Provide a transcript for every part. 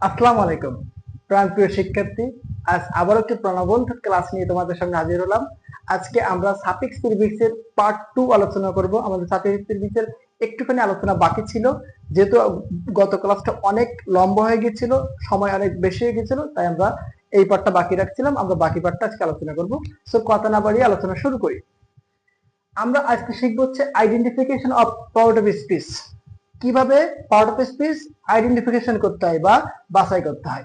আসসালামু আলাইকুম প্রাণপ্রিয় শিক্ষার্থী। আজ আবার একটি প্রাণবন্ত ক্লাস নিয়ে তোমাদের সামনে হাজির হলাম। আজকে আমরা সাফিক্স প্রিফিক্সের পার্ট 2 আলোচনা করব। আমাদের সাফিক্স প্রিফিক্সের একটুখানি আলোচনা বাকি ছিল, যেহেতু গত ক্লাসটা অনেক লম্বা হয়ে গিয়েছিল, সময় অনেক বেশি হয়ে গিয়েছিল, তাই আমরা এই পার্টটা বাকি রাখছিলাম। আমরা বাকি পার্টটা আজকে আলোচনা করব। সো কথা না বাড়িয়ে আলোচনা শুরু করি। আমরা আজকে শিখবো হচ্ছে identification of part of speech. কিভাবে পার্ট অফ স্পিচ আইডেন্টিফিকেশন করতে হয় বা বাছাই করতে হয়।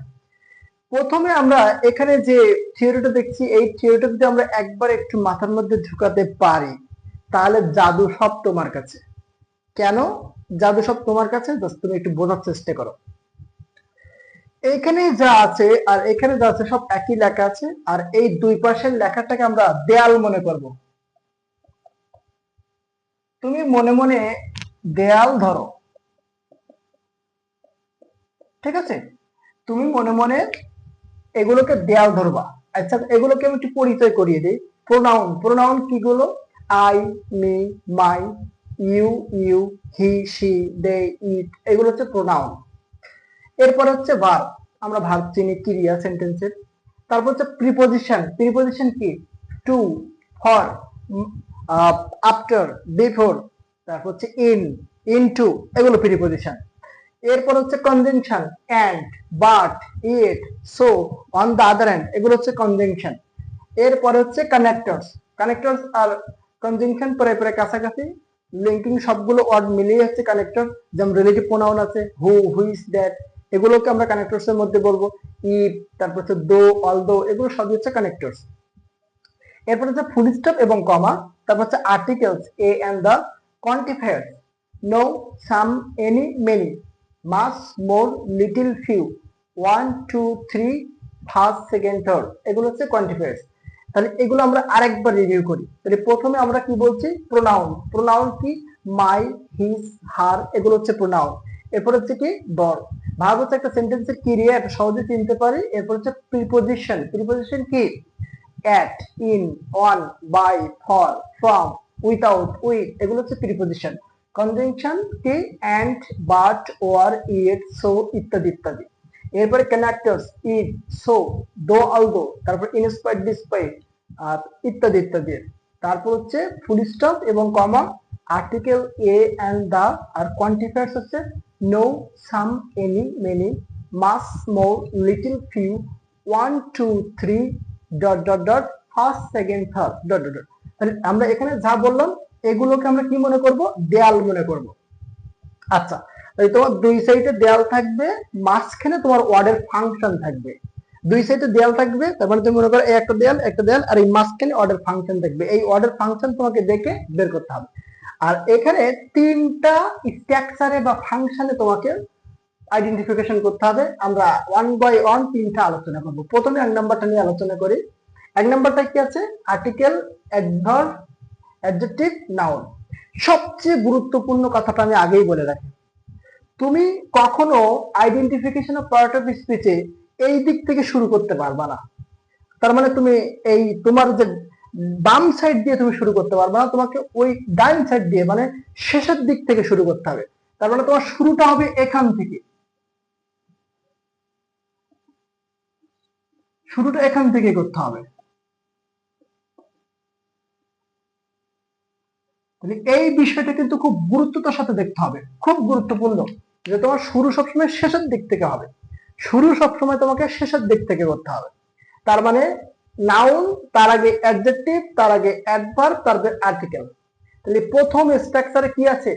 প্রথমে আমরা এখানে যে থিওরিটা দেখছি, এই থিওরিটা যদি আমরা একবার একটু মাথার মধ্যে ঢুকাতে পারি, তাহলে জাদু সব তোমার কাছে। কেন জাদু সব তোমার কাছে, জাস্ট তুমি একটু বোঝার চেষ্টা করো। এখানে যা আছে আর এখানে যা আছে সব একই লেখা আছে, আর এই দুই পাশের লেখাটাকে আমরা দেয়াল মনে করব। তুমি মনে মনে দেয়াল ধরো, ঠিক আছে? তুমি মনে মনে এগুলোকে দেয়াল ধরবা। আচ্ছা, এগুলোকে আমি একটু পরিচয় করিয়ে দিই। প্রোনাউন, প্রোনাউন কি গুলো? I, me, my, you, you, he, she, they, it, এগুলো হচ্ছে প্রোনাউন। এরপর হচ্ছে ভার্ব, আমরা ভার্ব চিনি ক্রিয়া সেন্টেন্সের। তারপর হচ্ছে প্রিপজিশন, প্রিপজিশন কি? টু, ফর, আফটার, বিফোর, তারপর হচ্ছে ইন, ইনটু, এগুলো প্রিপজিশন। এরপর হচ্ছে conjunction, and, but, it, so, on the other hand, এগুলো হচ্ছে কনজাংশন। এরপর হচ্ছে কানেক্টরস, কানেক্টরস আর কনজাংশন পরে পরে কাছাকাছি, লিঙ্কিং সবগুলো ওয়ার্ড মিলিয়ে হচ্ছে কানেক্টর। যেমন রিলেটিভ প্রোনাউন আছে হু, হুইচ, দ্যাট, এগুলোকে আমরা কানেক্টরস এর মধ্যে বলবো। ইফ, তারপর হচ্ছে দো, অলদো, এগুলো সবই হচ্ছে কানেক্টরস। এরপর হচ্ছে ফুল স্টপ এবং কমা, তারপর হচ্ছে articles a and the, quantifiers no, some, any, many, much, more, little, few, one, two, three, first, second, third, এগুলো হচ্ছে কোয়ান্টিফায়ার্স। তাহলে এগুলো আমরা আরেকবার রিভিউ করি। তাহলে প্রথমে আমরা কি বলছি? প্রোনাউন, প্রোনাউন কি? মাই, হিজ, হার, এগুলো হচ্ছে প্রোনাউন। এরপর হচ্ছে কি? বর। ভার্ব হচ্ছে একটা সেন্টেন্সের ক্রিয়া, এটা সহজে চিনতে পারি। এরপর হচ্ছে প্রিপজিশন, প্রিপজিশন কি? at, in, on, by, for, from, without, with, এগুলো হচ্ছে প্রিপজিশন। কনজাংশন কি? and, but, or, yet, so, ইত্যাদি ইত্যাদি। এরপরে connectors it, so, though, although, তারপর ইনস্পাইট, ডিসপাইট, ইত্যাদি ইত্যাদি। তারপর হচ্ছে ফুল স্টপ এবং comma, article a and the, আর কোয়ান্টিফায়ার্স হচ্ছে no, some, any, many, much, more, little, few, one, two, three, dot dot dot, first, second, third, dot dot dot. তাহলে আমরা এখানে যা বললাম এগুলোকে আমরা কি মনে করব? দেয়াল মনে করব। আচ্ছা, তাই তোমার দুই সাইডে দেয়াল থাকবে, মাঝখানে তোমার ওয়ার্ডের ফাংশন থাকবে। দুই সাইডে দেয়াল থাকবে, তার মানে তুমি মনে করো এই একটা দেয়াল একটা দেয়াল, আর এই মাঝখানে ওয়ার্ডের ফাংশন থাকবে। এই ওয়ার্ডের ফাংশন তোমাকে দেখে বের করতে হবে। আর এখানে তিনটা স্ট্রাকচারে বা ফাংশনে তোমাকে আইডেন্টিফিকেশন করতে হবে। আমরা ওয়ান বাই ওয়ান তিনটা আলোচনা করব। প্রথমে এক নাম্বারটা নিয়ে আলোচনা করি। এক নাম্বারটা কি আছে? Article, adverb, adjective, noun. সবচেয়ে গুরুত্বপূর্ণ কথাটা আমি আগেই বলে রাখি, তুমি কখনো আইডেন্টিফিকেশন অফ পার্ট অফ স্পিচে এই দিক থেকে শুরু করতে পারবা না। তার মানে তুমি এই তোমার যে বাম সাইড দিয়ে তুমি শুরু করতে পারবে না, তোমাকে ওই ডাইন সাইড দিয়ে মানে শেষের দিক থেকে শুরু করতে হবে। তার মানে তোমার শুরুটা হবে এখান থেকে, শুরুটা এখান থেকে করতে হবে। তাহলে এই বিষয়টা কিন্তু খুব গুরুত্বতার সাথে দেখতে হবে, খুব গুরুত্বপূর্ণ, যে তোমার শুরু সবসময় শেষের দিক থেকে হবে। শুরু সবসময় তোমাকে শেষের দিক থেকে করতে হবে। তার মানে নাউন, তার আগে অ্যাডজেক্টিভ, তার আগে অ্যাডভার্ব, তারপর আর্টিকেল। তাহলে প্রথম স্ট্রাকচারে কি আছে?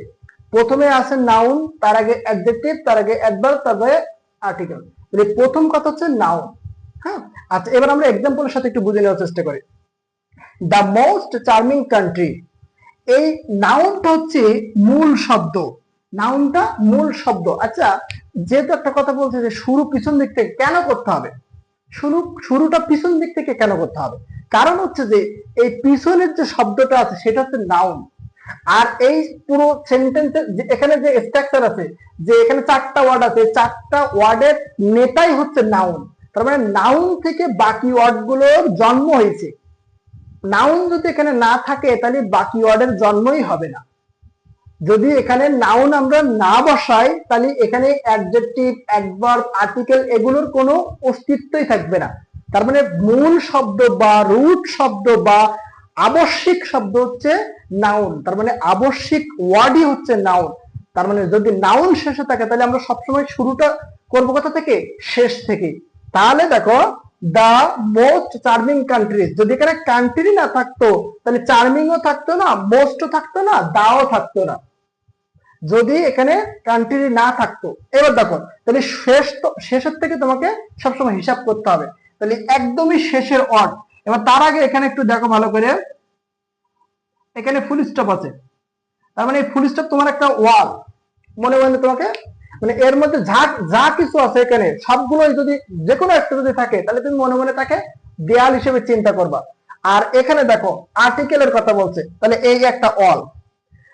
প্রথমে আছে নাউন, তার আগে অ্যাডজেক্টিভ, তার আগে অ্যাডভার্ব, তারপরে আর্টিকেল। তাহলে প্রথম কথা হচ্ছে নাউন। হ্যাঁ, আচ্ছা, এবার আমরা এক্সাম্পলের সাথে একটু বুঝে নেওয়ার চেষ্টা করি। দ্য মোস্ট চার্মিং কান্ট্রি, এই নাউনটা হচ্ছে মূল শব্দ, নাউনটা মূল শব্দ। আচ্ছা, যেহেতু একটা কথা বলছে যে শুরু পিছন দিক থেকে, কেন করতে হবে শুরুটা পিছন দিক থেকে কেন করতে হবে? কারণ হচ্ছে যে এই পিছনের যে শব্দটা আছে সেটা হচ্ছে নাউন। আর এই পুরো সেন্টেন্সের এখানে যে স্ট্রাকচার আছে, যে এখানে চারটা ওয়ার্ড আছে, চারটা ওয়ার্ডের নেতাই হচ্ছে নাউন। তার মানে নাউন থেকে বাকি ওয়ার্ড গুলোর জন্ম হয়েছে। নাউন যদি এখানে না থাকে তাহলে বাকি ওয়ার্ডের জন্মই হবে না। যদি এখানে নাউন আমরা না বসাই তাহলে এখানে অ্যাডজেক্টিভ, অ্যাডভার্ব, আর্টিকেল এগুলোর কোনো অস্তিত্বই থাকবে না। তার মানে মূল শব্দ বা রুট শব্দ বা আবশ্যিক শব্দ হচ্ছে নাউন। তার মানে আবশ্যিক ওয়ার্ডই হচ্ছে নাউন। তার মানে যদি নাউন শেষে থাকে তাহলে আমরা সবসময় শুরুটা করবো কোথা থেকে? শেষ থেকে। তাহলে দেখো দা মোস্ট চার্মিং কান্ট্রিজ, যদি এখানে কান্ট্রি না থাকতো তাহলে চার্মিংও থাকতো না, মোস্টও থাকতো না, দাও থাকতো না, যদি এখানে কান্ট্রি না থাকতো। এবার দেখো তাহলে শেষের থেকে তোমাকে সবসময় হিসাব করতে হবে। তাহলে একদমই শেষের ওয়ার্ড। এবার তার আগে এখানে একটু দেখো ভালো করে, এখানে ফুল স্টপ আছে। তার মানে ফুল স্টপ তোমার একটা ওয়াল, মনে মনে তোমাকে মানে এর মধ্যে যা কিছু আছে এখানে সবগুলোই যদি যে কোনো একটা যদি থাকে তাহলে তুমি মনে মনে তাকে দেয়াল হিসেবে চিন্তা করবা। আর এখানে দেখো আর্টিকেলের কথা বলছে, তাহলে এই একটা ওয়াল।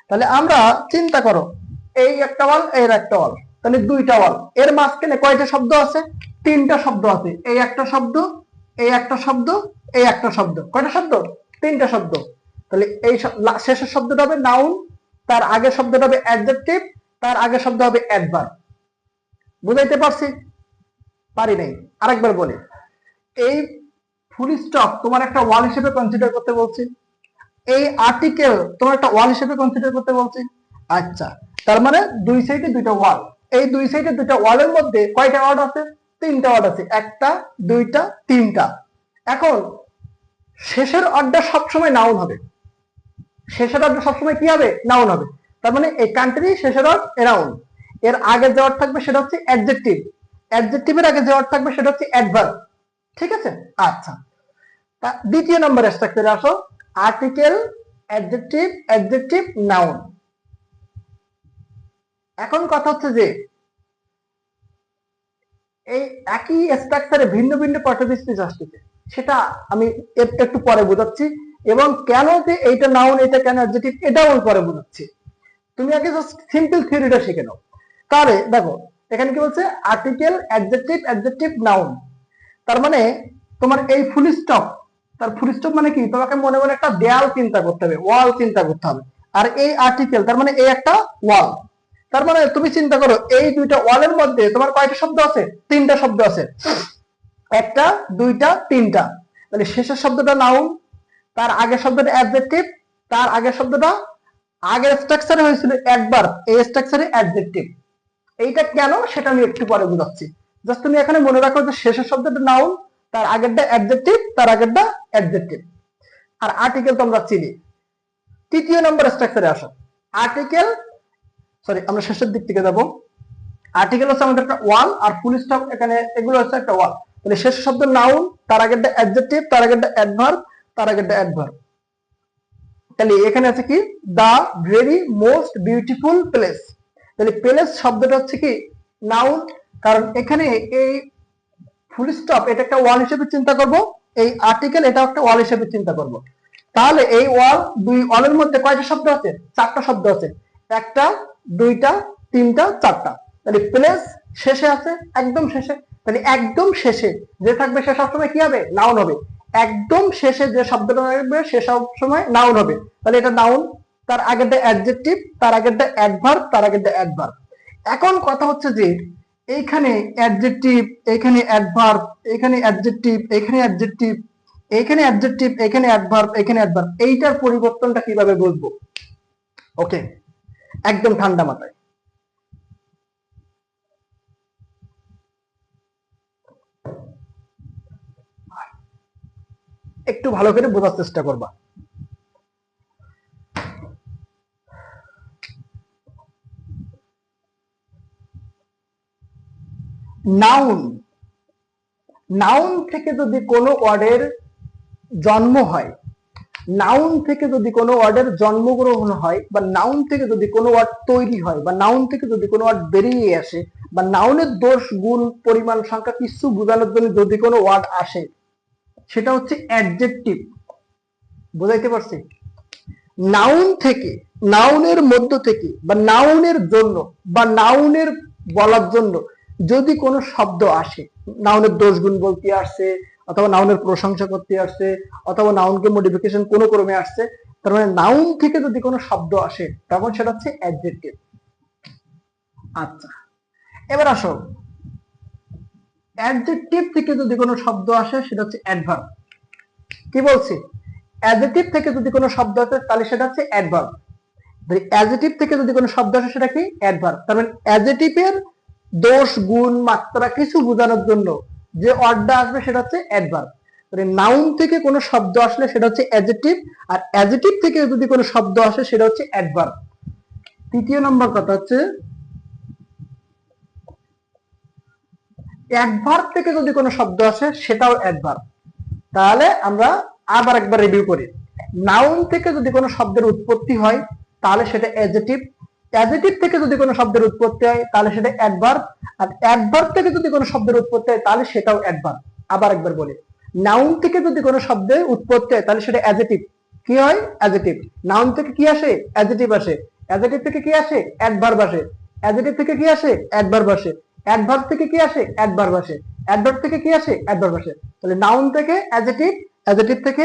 তাহলে আমরা চিন্তা করো, এই একটা ওয়াল, এর একটা ওয়াল, তাহলে দুইটা ওয়াল। এর মাঝখানে কয়টা শব্দ আছে? তিনটা শব্দ আছে। এই একটা শব্দ, এই একটা শব্দ, এই একটা শব্দ। কয়টা শব্দ? তিনটা শব্দ। তাহলে এই শেষের শব্দটা হবে নাউন, তার আগের শব্দটা হবে অ্যাডজেক্টিভ, তার আগের শব্দ হবে অ্যাডভার্ব। বুঝাইতে পারছি? পারি নাই? আরেকবার বলি, এই ফুল স্টপ তোমার একটা ওয়াল হিসেবে কনসিডার করতে বলছি, এই আর্টিকেল তোমার একটা ওয়াল হিসেবে কনসিডার করতে বলছি। আচ্ছা, তার মানে দুই সাইডে দুইটা ওয়াল। এই দুই সাইডে দুইটা ওয়ালের মধ্যে কয়টা ওয়ার্ড আছে? তিনটা ওয়ার্ড আছে। একটা, দুইটা, তিনটা। এখন শেষের ওয়ার্ডটা সবসময় নাউন হবে। শেষের ওয়ার্ডটা সবসময় কি হবে? নাউন হবে। তার মানে এই কান্ট্রি শেষের ওয়ার্ড নাউন। এর আগে যে ওয়ার্ড থাকবে সেটা হচ্ছে অ্যাডজেক্টিভ, অ্যাডজেক্টিভের আগে যে ওয়ার্ড থাকবে সেটা হচ্ছে অ্যাডভার্ব। ঠিক আছে? আচ্ছা, দ্বিতীয় নম্বর স্ট্রাকচারে আসো, আর্টিকেল, অ্যাডজেক্টিভ, অ্যাডজেক্টিভ, নাউন। এখন কথা হচ্ছে যে এই একই স্ট্রাকচারে ভিন্ন ভিন্ন প্রপার্টিজ আসতেছে, সেটা আমি একটু পরে বোঝাচ্ছি। এবং কেন যে এইটা নাউন, এটা কেন অ্যাডজেক্টিভ, এটাও আমি পরে বোঝাচ্ছি। তুমি আগে জাস্ট সিম্পল থিওরিটা শিখে নাও। তাহলে দেখো এখানে কি বলছে? Article, adjective, adjective, noun. তার মানে তোমার এই ফুল স্টপ, তার ফুল স্টপ মানে কি? তোমাকে মনে মনে একটা দেয়াল চিন্তা করতে হবে, ওয়াল চিন্তা করতে হবে। আর এই আর্টিকেল তার মানে এই একটা ওয়াল। তার মানে তুমি চিন্তা করো, এই দুইটা ওয়ালের মধ্যে তোমার কয়টা শব্দ আছে? তিনটা শব্দ আছে। একটা, দুইটা, তিনটা। তাহলে শেষের শব্দটা নাউন, তার আগের শব্দটা অ্যাডজেক্টিভ, তার আগের শব্দটা আগের স্ট্রাকচারে হয়েছিল অ্যাডভার্ব, এই স্ট্রাকচারে অ্যাডজেক্টিভ। এইটা কেন সেটা আমি একটু পরে বুঝাচ্ছি। জাস্ট তুমি এখানে মনে রাখো যে শেষের শব্দটা নাউন, তার আগেরটা অ্যাডজেক্টিভ, তার আগেরটা অ্যাডজেক্টিভ। আর আর্টিকেল তোমরা চিনি। তৃতীয় নম্বর স্ট্রাকচারে আসো, আর্টিকেল, সরি আমরা শেষের দিক থেকে যাবো। আর্টিকেল হচ্ছে আমাদের একটা ওয়াল, আর ফুল স্টপ এখানে এগুলো হচ্ছে একটা ওয়াল। তাহলে শেষ শব্দ নাউন, তার আগেরটা অ্যাডজেক্টিভ, তার আগেরটা অ্যাডভার্ব, তার আগেরটা অ্যাডভার্ব। তাহলে এখানে আছে কি? The very most beautiful place. তাহলে প্লেস শব্দটা হচ্ছে কি? নাউন। কারণ এখানে এই ফুল স্টপ এটা একটা ওয়াল হিসেবে চিন্তা করব, এই আর্টিকেল এটা একটা ওয়াল হিসেবে চিন্তা করব। তাহলে এই ওয়াল, দুই ওয়ালের মধ্যে কয়টা শব্দ আছে? চারটা শব্দ আছে। একটা, দুইটা, তিনটা, চারটা। তাহলে প্লেস শেষে আছে, একদম শেষে। তাহলে একদম শেষে যে থাকবে সে সবসময় কি হবে? নাউন হবে। একদম শেষে যে শব্দটা থাকবে সে সব সময় নাউন হবে। তাহলে এটা নাউন, তার আগেরটা অ্যাডজেক্টিভ, তার আগেরটা অ্যাডভার্ব, তার আগেরটা অ্যাডভার্ব। এখন কথা হচ্ছে যে এইখানে অ্যাডজেক্টিভ, এখানে অ্যাডভার্ব, এখানে অ্যাডজেক্টিভ, এখানে অ্যাডজেক্টিভ, এখানে অ্যাডজেক্টিভ, এখানে অ্যাডভার্ব, এখানে অ্যাডভার্ব, এইটার পরিবর্তনটা কিভাবে বুঝবো? ওকে, একদম ঠান্ডা মাথায়। একটু ভালো করে বোঝার চেষ্টা করবা। নাউন, নাউন থেকে যদি কোনো ওয়ার্ডের জন্ম হয়, নাউন থেকে যদি কোনো ওয়ার্ডের জন্মগ্রহণ হয়, বা নাউন থেকে যদি কোনো ওয়ার্ড তৈরি হয়, বা নাউন থেকে যদি কোনো ওয়ার্ড বেরিয়ে আসে, বা নাউনের দোষ, গুণ, পরিমাণ, সংখ্যা কিছু বোঝানোর জন্য যদি কোনো ওয়ার্ড আসে, সেটা হচ্ছে অ্যাডজেক্টিভ। বুঝাইতে পারছি? নাউন থেকে, নাউনের মধ্য থেকে, বা নাউনের জন্য, বা নাউনের বলার জন্য যদি কোনো শব্দ আসে, নাউনের দোষ গুণ বলতে আসছে, অথবা নাউনের প্রশংসা করতে আসছে, অথবা নাউনকে মডিফিকেশন কোনো ক্রমে আসছে, তার মানে নাউন থেকে যদি কোনো শব্দ আসে তখন সেটা হচ্ছে অ্যাডজেক্টিভ। আচ্ছা, এবার আসো, অ্যাডজেক্টিভ থেকে যদি কোনো শব্দ আসে সেটা হচ্ছে অ্যাডভার্ব। কি বলছি? অ্যাডজেক্টিভ থেকে যদি কোনো শব্দ আসে তাহলে সেটা হচ্ছে অ্যাডভার্ব। অ্যাডজেক্টিভ থেকে যদি কোনো শব্দ আসে সেটা কি? অ্যাডভার্ব। তার মানে অ্যাডজেক্টিভের দোষ, গুণ, মাত্রা কিছু বোঝানোর জন্য যে ওয়ার্ডটা আসবে সেটা হচ্ছে অ্যাডভার্ব। মানে নাউন থেকে কোনো শব্দ আসলে সেটা হচ্ছে অ্যাডজেক্টিভ, আর অ্যাডজেক্টিভ থেকে যদি কোনো শব্দ আসে সেটা হচ্ছে অ্যাডভার্ব। তৃতীয় নম্বর কথা হচ্ছে, অ্যাডভার্ব থেকে যদি কোনো শব্দ আসে সেটাও অ্যাডভার্ব। তাহলে আমরা আবার একবার রিভিউ করি। নাউন থেকে যদি কোনো শব্দের উৎপত্তি হয় তাহলে সেটা অ্যাডজেক্টিভ, অ্যাডজেক্টিভ থেকে যদি কোনো শব্দের উৎপত্তি হয় তাহলে সেটা অ্যাডভার্ব, আর অ্যাডভার্ব থেকে যদি কোনো শব্দের উৎপত্তি হয় তাহলে সেটাও অ্যাডভার্ব। আবার একবার বলি, নাউন থেকে যদি কোনো শব্দের উৎপত্তি হয় তাহলে সেটা অ্যাডজেক্টিভ। কি হয়? অ্যাডজেক্টিভ। নাউন থেকে কি আসে? অ্যাডজেক্টিভ আসে। অ্যাডজেক্টিভ থেকে কি আসে? অ্যাডভার্ব আসে। অ্যাডজেক্টিভ থেকে কি আসে? অ্যাডভার্ব আসে। অ্যাডভার্ব থেকে কি আসে? অ্যাডভার্ব আসে। অ্যাডভার্ব থেকে কি আসে? অ্যাডভার্ব আসে। তাহলে নাউন থেকে অ্যাডজেক্টিভ, অ্যাডজেক্টিভ থেকে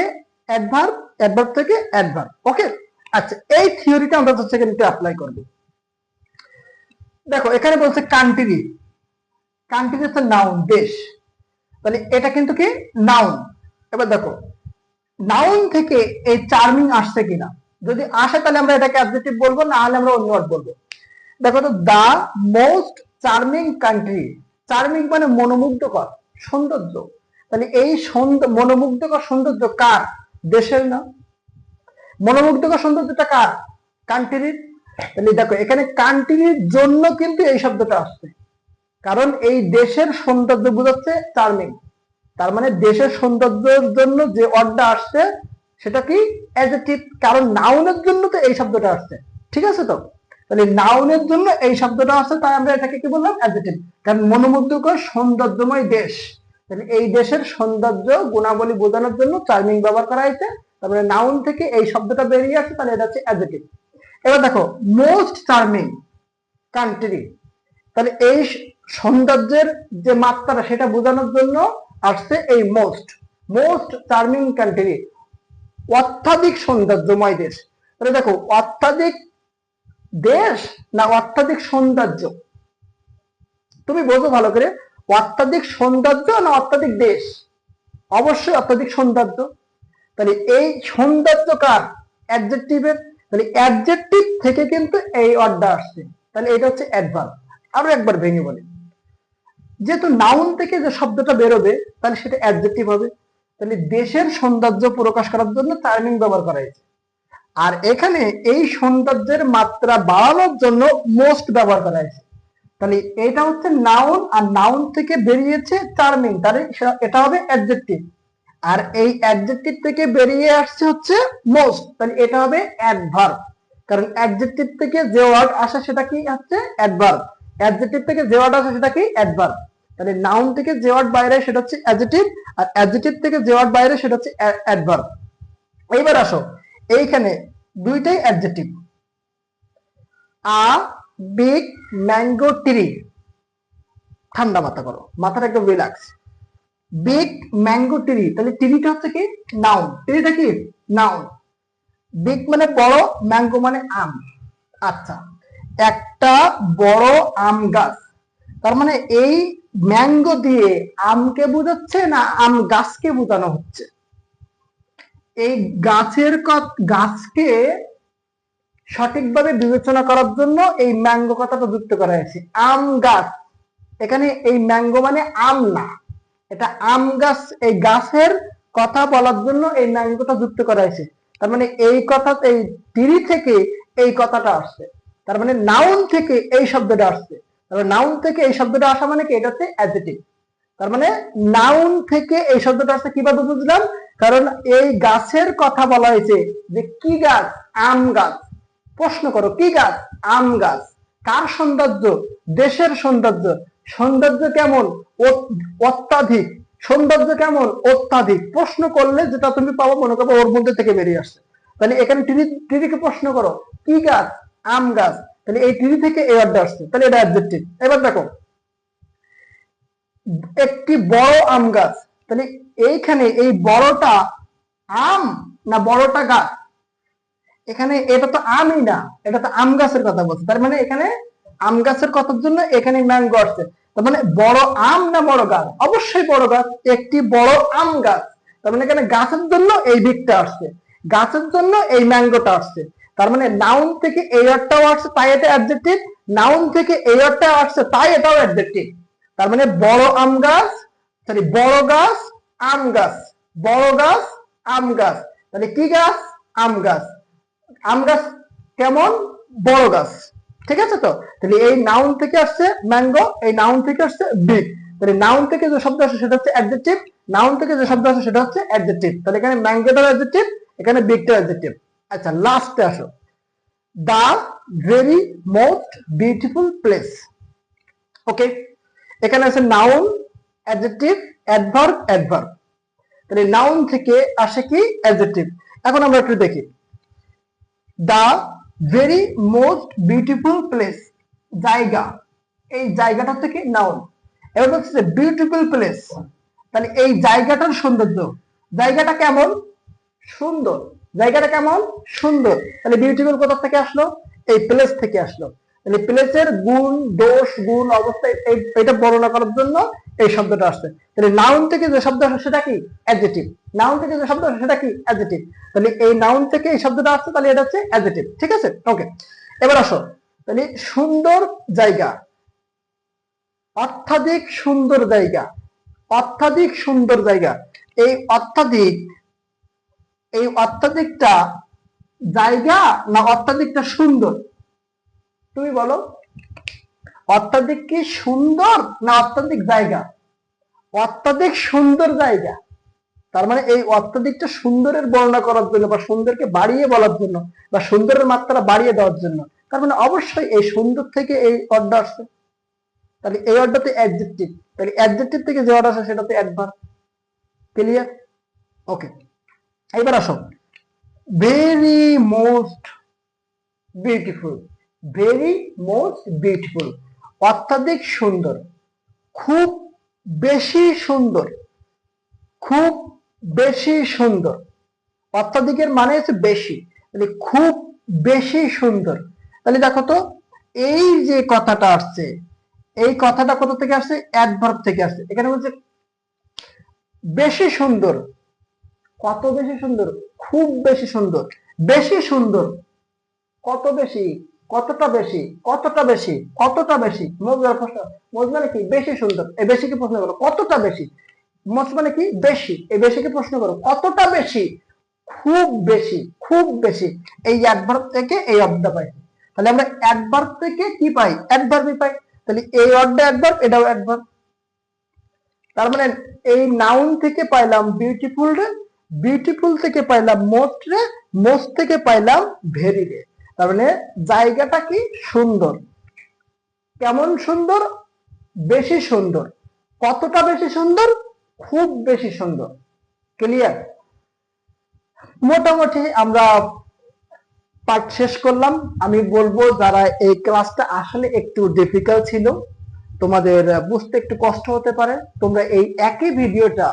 অ্যাডভার্ব, অ্যাডভার্ব থেকে অ্যাডভার্ব। ওকে, আচ্ছা, এই থিওরিটা আমরা সেকেন্ডে অ্যাপ্লাই করব। দেখো এখানে বলছে কান্ট্রি। কান্ট্রি হচ্ছে নাউন, দেশ। তাহলে এটা কিন্তু কি? নাউন। এবার দেখো নাউন থেকে এই চার্মিং আসছে কিনা, যদি আসে তাহলে আমরা এটাকে অ্যাডজেক্টিভ বলবো, না হলে আমরা অন্য ওয়ার্ড বলবো। দেখো তো, the most charming country. Charming মানে মনোমুগ্ধকর, সৌন্দর্য। তাহলে এই মনোমুগ্ধকর সৌন্দর্য কার? দেশের না? মনোমুগ্ধকর সৌন্দর্যটা কার? কান্ট্রির। তাহলে দেখো এখানে কান্ট্রির জন্য কিন্তু এই শব্দটা আসছে, কারণ এই দেশের সৌন্দর্য বোঝাচ্ছে চার্মিং। তার মানে দেশের সৌন্দর্যের জন্য যে ওয়ার্ডটা আসছে সেটা কি? অ্যাডজেক্টিভ। কারণ নাউনের জন্য তো এই শব্দটা আসছে। ঠিক আছে তো? তাহলে নাউনের জন্য এই শব্দটা আসছে, তাই আমরা এটাকে কি বললাম? অ্যাডজেক্টিভ। কারণ মনোমুগ্ধকর সৌন্দর্যময় দেশ, তাহলে এই দেশের সৌন্দর্য গুণাবলী বোঝানোর জন্য চার্মিং ব্যবহার করা হয়েছে। তারপরে নাউন থেকে এই শব্দটা বেরিয়ে আসছে, তাহলে এটা হচ্ছে অ্যাডজেক্টিভ। এবার দেখো মোস্ট চার্মিং কান্ট্রি, তাহলে এই সৌন্দর্যের যে মাত্রা সেটা বোঝানোর জন্য আসছে এই মোস্ট। মোস্ট চার্মিং কান্ট্রি, অত্যাধিক সৌন্দর্যময় দেশ। তাহলে দেখো অত্যাধিক দেশ না অত্যাধিক সৌন্দর্য? তুমি বোঝো ভালো করে, অত্যাধিক সৌন্দর্য না অত্যাধিক দেশ? অবশ্যই অত্যাধিক সৌন্দর্য। তাহলে এই সৌন্দর্য কার? অ্যাডজেক্টিভের। তাহলে অ্যাডজেক্টিভ থেকে কিন্তু এই ওয়ার্ডটা আসছে, তাহলে এটা হচ্ছে অ্যাডভার্ব। আরো একবার ভেঙে বলি, যেহেতু নাউন থেকে যে শব্দটা বেরোবে তাহলে সেটা অ্যাডজেক্টিভ হবে। তাহলে দেশের সৌন্দর্য প্রকাশ করার জন্য চার্মিং ব্যবহার করা হয়েছে, আর এখানে এই সৌন্দর্যের মাত্রা বাড়ানোর জন্য মোস্ট ব্যবহার করা হয়েছে। তাহলে এটা হচ্ছে নাউন, আর নাউন থেকে বেরিয়েছে চার্মিং, তাহলে এটা হবে অ্যাডজেক্টিভ। আর এই অ্যাডজেক্টিভ থেকে বেরিয়ে আসছে হচ্ছে মোস্ট, তাহলে এটা হবে অ্যাডভার্ব। কারণ অ্যাডজেক্টিভ থেকে যে ওয়ার্ড আসে সেটা কি হচ্ছে? অ্যাডভার্ব। অ্যাডজেক্টিভ থেকে যে ওয়ার্ড আসে সেটা কি? অ্যাডভার্ব। তাহলে নাউন থেকে যে ওয়ার্ড বাইরে সেটা হচ্ছে অ্যাডজেক্টিভ, আর অ্যাডজেক্টিভ থেকে যে ওয়ার্ড বাইরে সেটা হচ্ছে অ্যাডভার্ব। এইবার আসো, এইখানে দুইটাই adjective. A big mango tree. ঠান্ডা মাথা করো, মাথাটা একদম রিল্যাক্স। বিগ ম্যাঙ্গো ট্রি, তাহলে ট্রিটা হচ্ছে কি? নাউন। ট্রিটা কি? নাউন। বিগ মানে বড়, ম্যাঙ্গো মানে আম। আচ্ছা, একটা বড় আম গাছ, তার মানে এই ম্যাঙ্গো দিয়ে আমকে বোঝাচ্ছে না আম গাছকে বোঝানো হচ্ছে? এই গাছকে সঠিকভাবে বিবেচনা করার জন্য এই ম্যাঙ্গো কথাটা যুক্ত করা হয়েছে। আম গাছ, এখানে এই ম্যাঙ্গো মানে আম না, এটা আম গাছ। এই গাছের কথা বলার জন্য এই ম্যাঙ্গোটা যুক্ত করা হয়েছে। তার মানে এই কথা, এই ট্রি থেকে এই কথাটা আসছে, তার মানে নাউন থেকে এই শব্দটা আসছে। তারপরে নাউন থেকে এই শব্দটা আসা মানে কি? এটা হচ্ছে অ্যাডজেক্টিভ। তার মানে নাউন থেকে এই শব্দটা আসছে কিভাবে বুঝলাম? কারণ এই গাছের কথা বলা হয়েছে, যে কি গাছ? আম গাছ। প্রশ্ন করো, কি গাছ? আম গাছ। কার সৌন্দর্য? দেশের সৌন্দর্য। সৌন্দর্য কেমন? অত্যাধিক। সৌন্দর্য কেমন? অত্যাধিক। প্রশ্ন করলে যেটা তুমি পাবো মনে করবো ওর মধ্যে থেকে বেরিয়ে আসছে। তাহলে এখানে ট্রিকে প্রশ্ন করো, কি গাছ? আম গাছ। তাহলে এই ট্রি থেকে এই ওয়ার্ডটা আসছে, তাহলে এটা অ্যাডজেক্টিভ। এবার দেখো, একটি বড় আম গাছ, তাহলে এইখানে এই বড়টা আম না বড়টা গাছ? এখানে এটা তো আমই না, এটা তো আম গাছের কথা বলছে, তার মানে এখানে আম গাছের কথার জন্য এখানে ম্যাঙ্গো আসছে। তার মানে বড় আম না বড় গাছ? অবশ্যই বড় গাছ, একটি বড় আম গাছ। তার মানে এখানে গাছের জন্য এই দিকটা আসছে, গাছের জন্য এই ম্যাঙ্গোটা আসছে। তার মানে নাউন থেকে এই ওয়ার্ডটাও আসছে, তাই এটা অ্যাডজেক্টিভ। নাউন থেকে এই ওয়ার্ডটাও আসছে, তাই এটাও অ্যাডজেক্টিভ। তার মানে বড় আম গাছ, সরি বড় গাছ আম গাছ, বড় গাছ আম গাছ। তাহলে কি গাছ? আম গাছ। আম গাছ কেমন? বড় গাছ। ঠিক আছে তো? তাহলে এই নাউন থেকে আসছে ম্যাঙ্গো, এই নাউন থেকে আসছে বিগ। তাহলে নাউন থেকে যে শব্দ আসছে সেটা হচ্ছে অ্যাডজেক্টিভ, নাউন থেকে যে শব্দ আসছে সেটা হচ্ছে অ্যাডজেক্টিভ। তাহলে এখানে ম্যাঙ্গোটার অ্যাডজেক্টিভ, এখানে বিগটার অ্যাডজেক্টিভ। আচ্ছা, লাস্টে আসো, the very most beautiful place. Okay, এখানে আছে নাউন, অ্যাডজেক্টিভ, অ্যাডভার্ব, অ্যাডভার্ব। তাহলে নাউন থেকে আসে কি? অ্যাডজেক্টিভ। এখন আমরা একটু দেখি, the very most beautiful place, জায়গা, এই জায়গাটা থেকে নাউন। এবার হচ্ছে বিউটিফুল প্লেস, তাহলে এই জায়গাটার সৌন্দর্য, জায়গাটা কেমন? সুন্দর। জায়গাটা কেমন? সুন্দর। তাহলে বিউটিফুল কোথা থেকে আসলো? এই প্লেস থেকে আসলো। তাহলে প্লেসের গুণ, দোষ, গুণ, অবস্থা এটা বর্ণনা করার জন্য এই শব্দটা আসছে। তাহলে নাউন থেকে যে শব্দ আসে সেটা কি? অ্যাডজেক্টিভ। নাউন থেকে যে শব্দ আসে সেটা কি? অ্যাডজেক্টিভ। তাহলে এই নাউন থেকে এই শব্দটা আসছে, তাহলে এটা হচ্ছে অ্যাডজেক্টিভ। ঠিক আছে? ওকে, এবার আসো, তাহলে সুন্দর জায়গা, অত্যাধিক সুন্দর জায়গা, অত্যাধিক সুন্দর জায়গা। এই অত্যাধিক, এই অত্যাধিকটা জায়গা না অত্যাধিকটা সুন্দর? তুমি বলো, অত্যাধিক কি সুন্দর না অত্যাধিক জায়গা? অত্যাধিক সুন্দর জায়গা। তার মানে এই অত্যাধিকটা সুন্দরের বর্ণনা করার জন্য, বা সুন্দরকে বাড়িয়ে বলার জন্য, বা সুন্দরের মাত্রা বাড়িয়ে দেওয়ার জন্য। তার মানে অবশ্যই এই সুন্দর থেকে এই অর্ডার আসছে। তাহলে এই অর্ডারতে অ্যাডজেক্টিভ, তাহলে অ্যাডজেক্টিভ থেকে যে অর্ডার আসে সেটাতে অ্যাডভার্ব। ক্লিয়ার? ওকে, এবার আসো, very most beautiful, very most beautiful, অত্যাধিক সুন্দর, খুব বেশি সুন্দর, খুব বেশি সুন্দর। অত্যাধিকের মানে হচ্ছে বেশি, তাহলে খুব বেশি সুন্দর। তাহলে দেখো তো, এই যে কথাটা আসছে, এই কথাটা কোথা থেকে আসছে? অ্যাডভার্ব থেকে আসছে। এখানে বলছে বেশি সুন্দর। কত বেশি সুন্দর? খুব বেশি সুন্দর। বেশি সুন্দর কত বেশি? কতটা বেশি? কতটা বেশি? কতটা বেশি? মজার প্রশ্ন। মোজ মানে কি? বেশি সুন্দর। এই বেশিকে প্রশ্ন করো কতটা বেশি। মোজ মানে কি? বেশি। এই বেশিকে প্রশ্ন করো কতটা বেশি। খুব বেশি, খুব বেশি। এই অ্যাডভার্ব থেকে এই অর্ডার পাই। তাহলে আমরা অ্যাডভার্ব থেকে কি পাই? অ্যাডভার্বই পাই। তাহলে এই অর্ডার অ্যাডভার্ব, এটাও অ্যাডভার্ব। তার মানে এই নাউন থেকে পাইলাম বিউটিফুল রে, বিউটিফুল থেকে পাইলাম মোস্ট রে, মোস্ট থেকে পাইলাম ভেরি রে। তার মানে জায়গাটা কি? সুন্দর। কেমন সুন্দর? বেশি সুন্দর। কতটা বেশি সুন্দর? খুব বেশি সুন্দর। ক্লিয়ার? মোটামুটি আমরা পার্ট শেষ করলাম। আমি বলবো যারা এই ক্লাসটা আসলে একটু ডিফিকাল্ট ছিল, তোমাদের বুঝতে একটু কষ্ট হতে পারে, তোমরা এই একই ভিডিওটা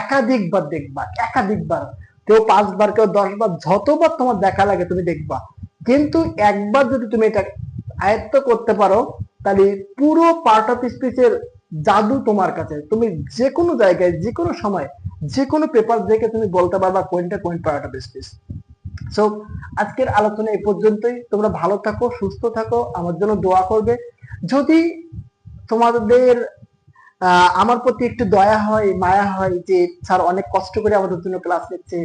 একাধিকবার দেখবা, একাধিকবার, কেউ 5 বার, কেউ 10 বার, যতবার তোমার দেখা লাগে তুমি দেখবা। কিন্তু একবার যদি তুমি এটা আয়ত্ত করতে পারো, তাহলে পুরো পার্ট অফ স্পিচের জাদু তোমার কাছে। তুমি যে কোনো জায়গায়, যে কোনো সময়, যে কোনো পেপার দেখে তুমি বলতে পারবা কোনটা কোন পার্ট অফ স্পিচ। সো আজকের আলোচনা এই পর্যন্তই। তোমরা ভালো থাকো, সুস্থ থাকো, আমার জন্য দোয়া করবে। যদি তোমাদের আমার প্রতি একটু দয়া হয়, মায়া হয়, যে স্যার অনেক কষ্ট করে আমাদের জন্য ক্লাস নিচ্ছে,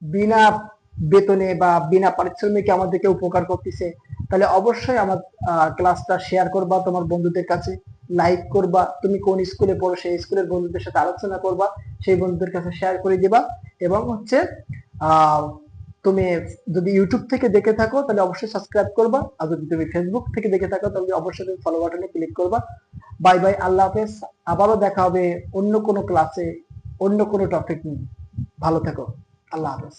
বিনা বেতনে বা বিনা পারিশ্রমিকে আমাদেরকে উপকার করতেছে, তাহলে অবশ্যই আমার ক্লাসটা শেয়ার করবা তোমার বন্ধুদের কাছে, লাইক করবা। তুমি কোন স্কুলে পড়ো সেই স্কুলের বন্ধুদের সাথে আলোচনা করবা, সেই বন্ধুদের কাছে শেয়ার করে দিবা। এবং হচ্ছে তুমি যদি ইউটিউব থেকে দেখে থাকো তাহলে অবশ্যই সাবস্ক্রাইব করবা, আর যদি তুমি ফেসবুক থেকে দেখে থাকো তাহলে অবশ্যই তুমি ফলো বাটনে ক্লিক করবা। বাই বাই, আল্লাহ হাফেজ। আবারও দেখা হবে অন্য কোনো ক্লাসে, অন্য কোনো টপিক নিয়ে। ভালো থেকো, আল্লাহ হাফেজ।